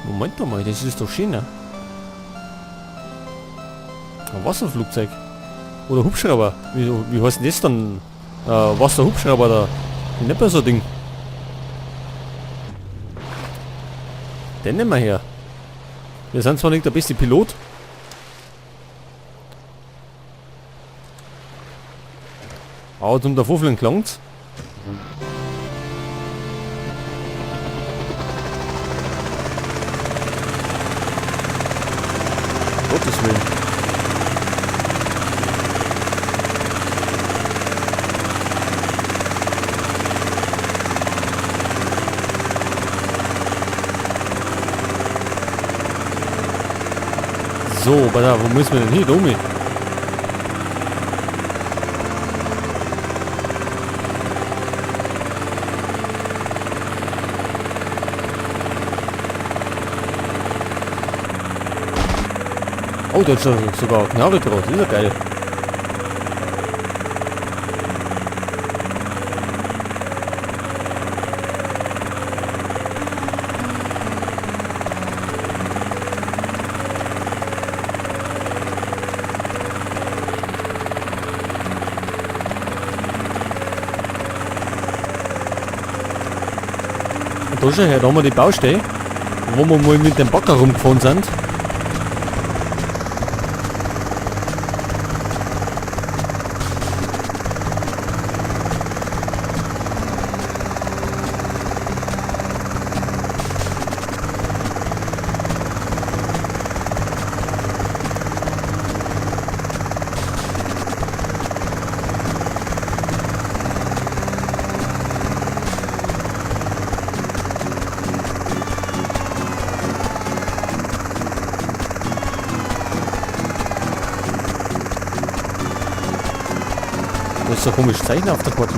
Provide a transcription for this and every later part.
Moment doch mal, das ist doch schön, ne? Ein Wasserflugzeug. Oder Hubschrauber. Wie heißt denn das dann? Wasserhubschrauber da. Ich nehm mal so ein Ding. Den nehmen wir her. Wir sind zwar nicht der beste Pilot. Aber zum der Fuffeln klangt's. Gottes Willen. So, wo müssen wir denn hin, Domi? Oh, da ist sogar Knarre draus, das ist ja geil. Und da schon her, da haben wir die Baustelle, wo wir mal mit dem Bagger rumgefahren sind. Das ist ein komisches Zeichen auf der Karte.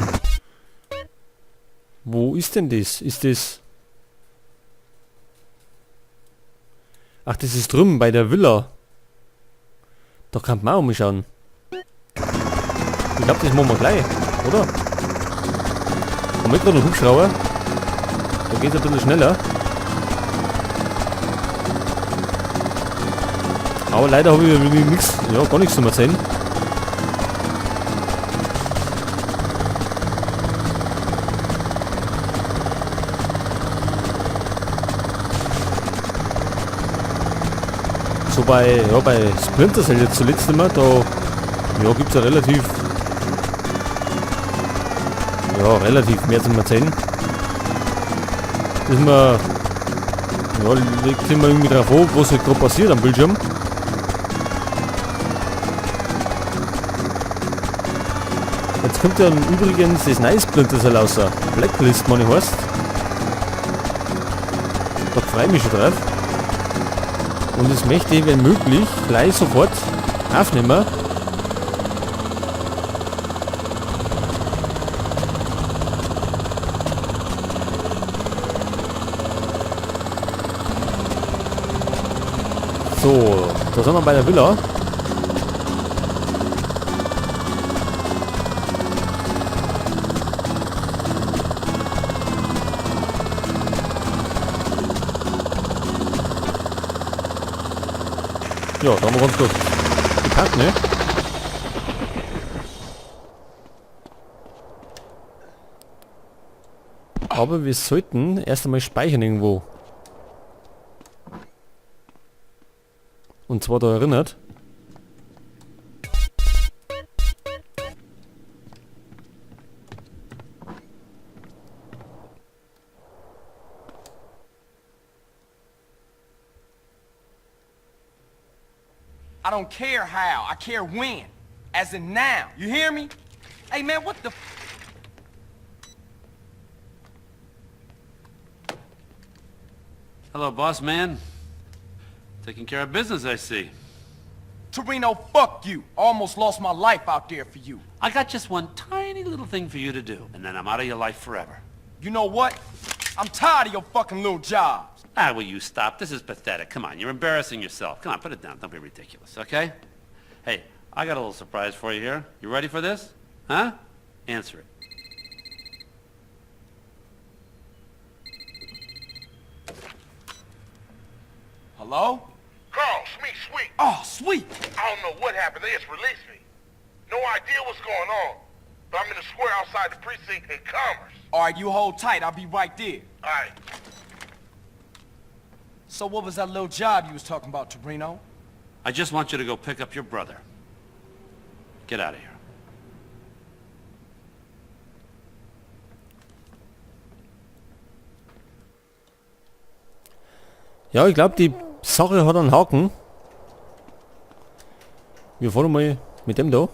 Wo ist denn das? Ist das... Ach, das ist drüben bei der Villa. Da kann man auch umschauen. Ich glaube, das machen wir gleich, oder? Haben wir gerade einen Hubschrauber? Da geht es ein bisschen schneller. Aber leider habe ich nichts, ja, gar nichts zu erzählen. So bei Splinter Cell jetzt zuletzt immer, da ja, gibt es ja relativ mehr zu erzählen. Ist man, ja, legt sich mal irgendwie drauf auf, was halt gerade passiert am Bildschirm. Jetzt kommt ja übrigens das neue Splinter Cell raus, Blacklist, meine heißt. Da freue ich mich schon drauf. Und das möchte ich, wenn möglich, gleich sofort aufnehmen. So, da sind wir bei der Villa. Ja, da haben wir ganz gut gepackt, ne? Aber wir sollten erst einmal speichern irgendwo. Und zwar da erinnert. I don't care how, I care when. As in now, you hear me? Hey man, what the Hello, boss man. Taking care of business, I see. Torino, fuck you. Almost lost my life out there for you. I got just one tiny little thing for you to do, and then I'm out of your life forever. You know what? I'm tired of your fucking little jobs. Ah, will you stop? This is pathetic. Come on, you're embarrassing yourself. Come on, put it down. Don't be ridiculous, okay? Hey, I got a little surprise for you here. You ready for this? Huh? Answer it. Hello? Carl, Sweet. Oh, sweet. I don't know what happened. They just released me. No idea what's going on. But I'm in the square outside the precinct in Commerce. All right, you hold tight. I'll be right there. All right. So what was that little job you was talking about, Torino? I just want you to go pick up your brother. Get out of here. Ja, ich glaube, die Sache hat einen Haken. Wir fahren mal mit dem da.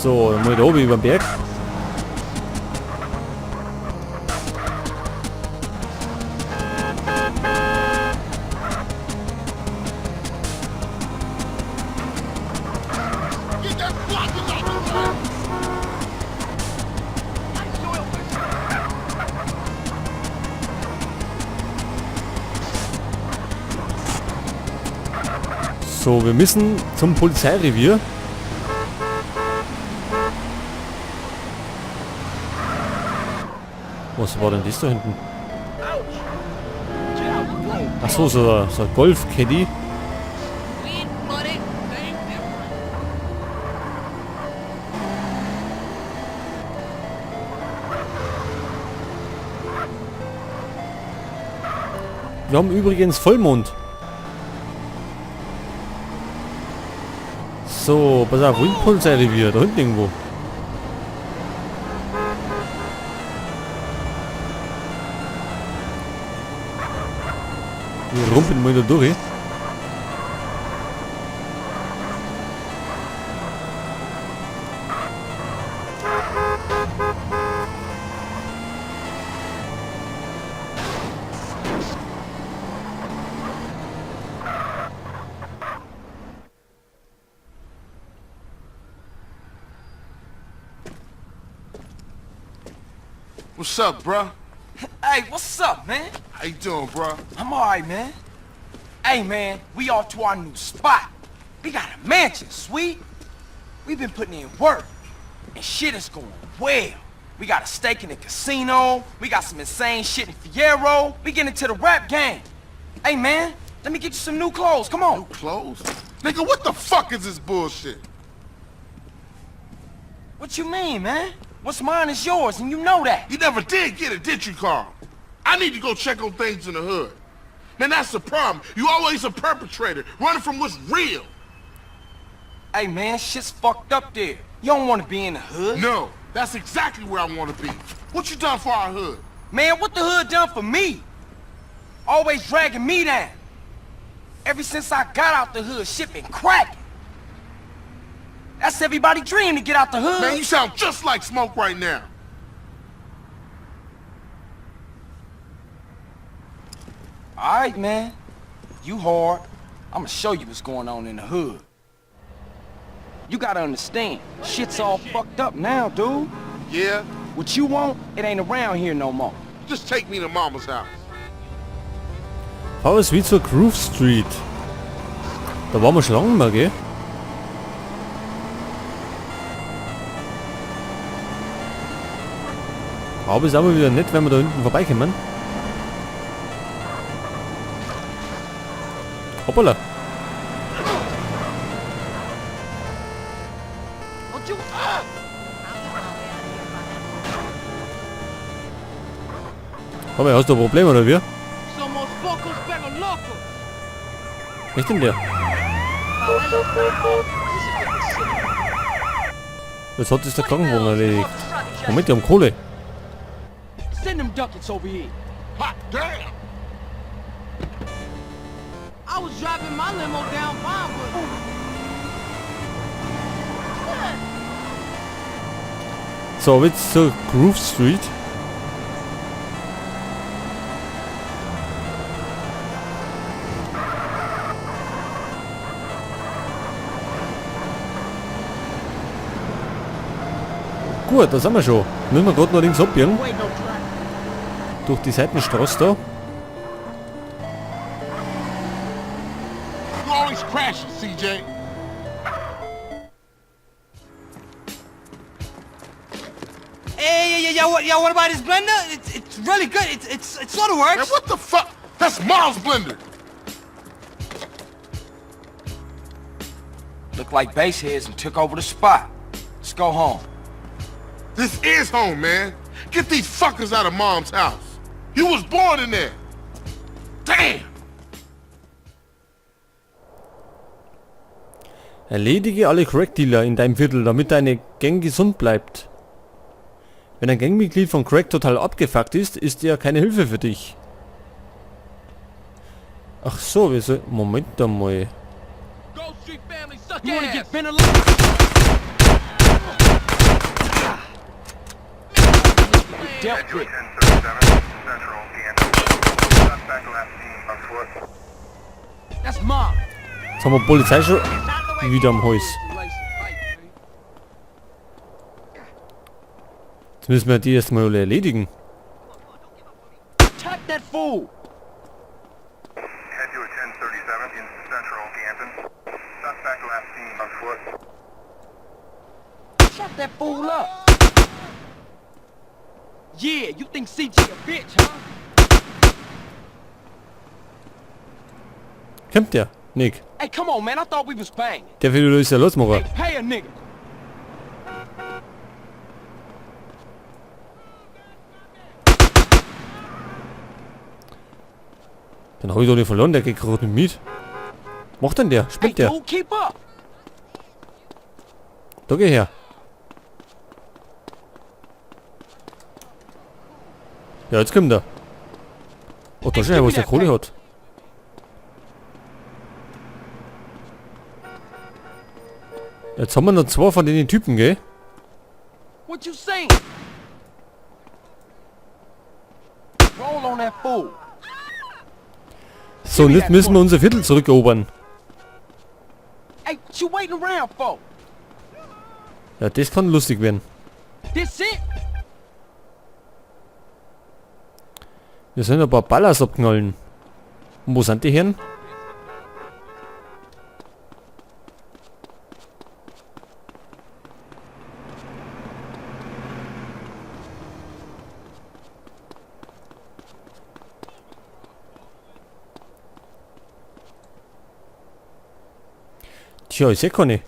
So, dann mal da oben über den Berg. So, wir müssen zum Polizeirevier. Was war denn das da hinten? Ach so, so ein Golf-Caddy. Wir haben übrigens Vollmond. So, pass auf, Polizeirevier, da hinten irgendwo. Wir rumpeln mal da durch. What's up, bruh? Hey, what's up, man? How you doing, bruh? I'm all right, man. Hey, man, we off to our new spot. We got a mansion, sweet. We've been putting in work, and shit is going well. We got a stake in the casino. We got some insane shit in Fierro. We get into the rap game. Hey, man, let me get you some new clothes. Come on. New clothes? Nigga, what the fuck is this bullshit? What you mean, man? What's mine is yours, and you know that. You never did get it, did you, Carl? I need to go check on things in the hood. Man, that's the problem. You always a perpetrator, running from what's real. Hey, man, shit's fucked up there. You don't want to be in the hood. No, that's exactly where I want to be. What you done for our hood? Man, what the hood done for me? Always dragging me down. Ever since I got out the hood, shit been cracking. That's everybody's dream to get out the hood. Man, you sound just like Smoke right now. All right, man. You hard. I'ma show you what's going on in the hood. You gotta understand, shit's all fucked up now, dude. Yeah? What you want, it ain't around here no more. Just take me to Mama's house. Fahr es wie zur Groove Street. Da waren wir schon lange mal, gell? Aber ist aber wieder nett, wenn wir da hinten vorbeikommen. Hoppala. Komm, hast du ein Problem oder wie? Nicht in der. Jetzt hat sich der Krankenwagen erledigt. Moment, die haben Kohle. Send them ducats over here. Hot damn! I was driving my limo down Vinewood. So, jetzt zur Groove Street. Gut, da sind wir schon. Müssen wir gerade noch links abbiegen. Wait, no track. Durch die Seitenstraße da. You always crashing, CJ. Hey, yo, what about this blender? It's really good. It sort of Man, works. what the fuck? That's Mars blender. Look like baseheads and took over the spot. Let's go home. This is home, man. Get these fuckers out of Mom's house. You was born in there. Damn. Erledige alle Crack-Dealer in deinem Viertel, damit deine Gang gesund bleibt. Wenn ein Gangmitglied von Crack total abgefuckt ist er keine Hilfe für dich. Ach so, wir sollen... Moment einmal. Go Street family, suck you wanna get bent alive? Dealt with. 1037 Central Kansas. Suspect last seen on foot. That's mom. Jetzt haben wir Polizei schon wieder am Haus. Jetzt müssen wir die erstmal alle erledigen. Attack that fool. Head to a 1037 in Central Canton. Suspect last seen on foot. Shut that fool up. Yeah, you think CJ a bitch, huh? Kommt der? Nick. Hey, come on, man. I thought we was banging. Der will uns ja losmachen. Hey, pay a nigga. Dann hab ich doch nicht verloren, der geht gerade mit. Macht denn der? Hey, Spinnt der? dude, keep up. Da geh her. Ja, jetzt kommt er. Oh, da schau her, was der Kohle hat. Jetzt haben wir noch zwei von den Typen, gell? What you saying? Roll on that fool. So, und jetzt müssen wir unser Viertel zurückerobern. Hey, what you waiting around for? Ja, das kann lustig werden. This it? Wir sollen ein paar Ballers abknallen. Und wo sind die Herren? Tja, ich seh keine.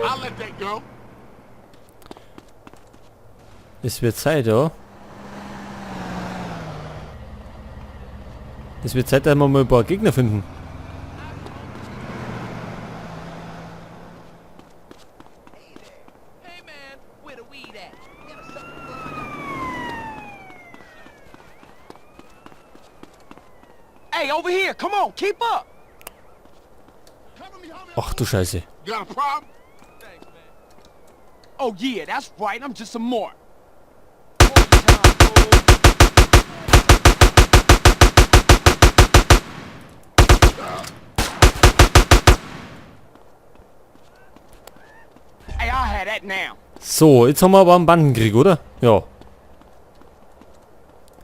I'll let that go. Es wird Zeit, ja. Es wird Zeit, dass wir mal ein paar Gegner finden. Hey man, where the weed at? Hey, over here. Come on, keep up. Cover me, homie. Ach du Scheiße. You got a problem? Oh yeah, that's right. I'm just a mark. Hey, I had that now. So, jetzt haben wir aber einen Bandenkrieg, oder? Ja.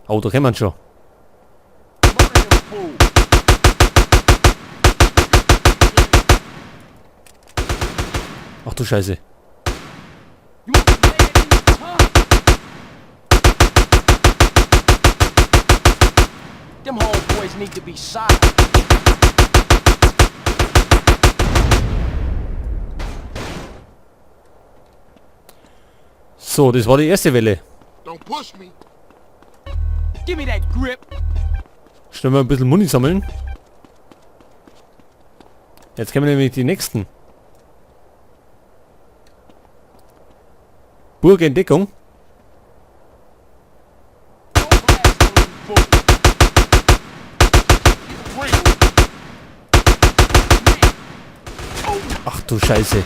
Oh, da kennen wir ihn schon. Murder them fool. Ach du Scheiße. You want to lay it in the tongue? Them homeboys need to be silent. So, das war die erste Welle. Don't push me. Give me that grip. Schnell mal ein bisschen Muni sammeln. Jetzt kommen nämlich die nächsten. Burg in Deckung. Don't blast them, you fool. Ach du Scheiße.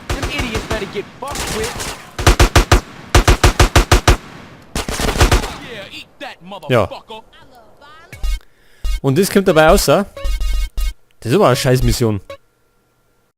Them idiots better get fucked with. Ja. Und das kommt dabei raus. Das ist aber eine scheiß Mission.